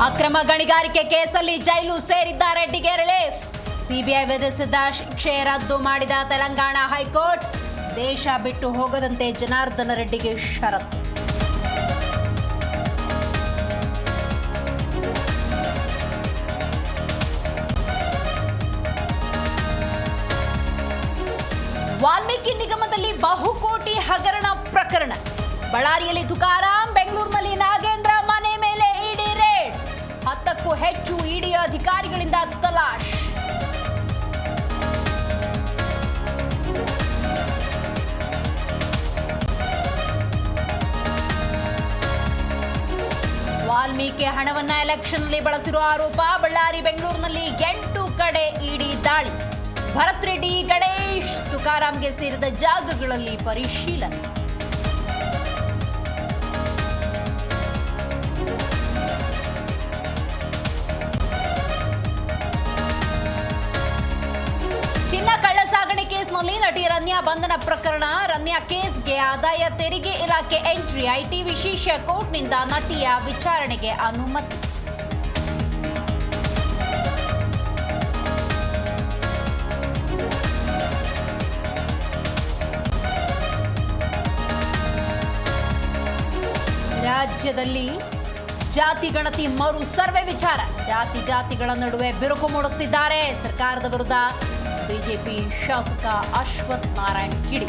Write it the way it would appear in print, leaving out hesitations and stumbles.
ಅಕ್ರಮ ಗಣಿಗಾರಿಕೆ ಕೇಸಲ್ಲಿ ಜೈಲು ಸೇರಿದ್ದ ರೆಡ್ಡಿಗೆ ರಿಲೀಫ್. ಸಿಬಿಐ ವಿಧಿಸಿದ್ದ ಶಿಕ್ಷೆ ರದ್ದು ಮಾಡಿದ ತೆಲಂಗಾಣ ಹೈಕೋರ್ಟ್. ದೇಶ ಬಿಟ್ಟು ಹೋಗದಂತೆ ಜನಾರ್ದನ ರೆಡ್ಡಿಗೆ ಷರತ್ತು. ವಾಲ್ಮೀಕಿ ನಿಗಮದಲ್ಲಿ ಬಹುಕೋಟಿ ಹಗರಣ ಪ್ರಕರಣ. ಬಳ್ಳಾರಿಯಲ್ಲಿ ತುಕಾರಾಂ, ಬೆಂಗಳೂರಿನಲ್ಲಿ ನಾಗೇಂದ್ರ ಮನೆ ಮೇಲೆ ಇಡಿ ರೇಡ್. 10ಕ್ಕೂ ಹೆಚ್ಚು ಇಡಿ ಅಧಿಕಾರಿಗಳಿಂದ ತಲಾಶ್. ವಾಲ್ಮೀಕಿ ಹಣವನ್ನ ಎಲೆಕ್ಷನ್ನಲ್ಲಿ ಬಳಸಿರುವ ಆರೋಪ. ಬಳ್ಳಾರಿ, ಬೆಂಗಳೂರಿನಲ್ಲಿ 8 ಕಡೆ ಇಡಿ ದಾಳಿ. ಭರತ್ ರೆಡ್ಡಿ, ಗಣೇಶ್, ತುಕಾರಾಂಗೆ ಸೇರಿದ ಜಾಗಗಳಲ್ಲಿ ಪರಿಶೀಲನೆ. ಚಿನ್ನ ಕಳ್ಳ ಸಾಗಣೆ ಕೇಸ್ನಲ್ಲಿ ನಟಿ ರನ್ಯಾ ಬಂಧನ ಪ್ರಕರಣ. ರನ್ಯಾ ಕೇಸ್ಗೆ ಆದಾಯ ತೆರಿಗೆ ಇಲಾಖೆ ಎಂಟ್ರಿ. ಐಟಿ ವಿಶೇಷ ಕೋರ್ಟ್ನಿಂದ ನಟಿಯ ವಿಚಾರಣೆಗೆ ಅನುಮತಿ. ರಾಜ್ಯದಲ್ಲಿ ಜಾತಿ ಗಣತಿ ಮರು ಸರ್ವೆ ವಿಚಾರ. ಜಾತಿಗಳ ನಡುವೆ ಬಿರುಕು ಮೂಡಿಸುತ್ತಿದ್ದಾರೆ. ಸರ್ಕಾರದ ವಿರುದ್ಧ ಬಿಜೆಪಿ ಶಾಸಕ ಅಶ್ವಥ್ ನಾರಾಯಣ್ ಕಿಡಿ.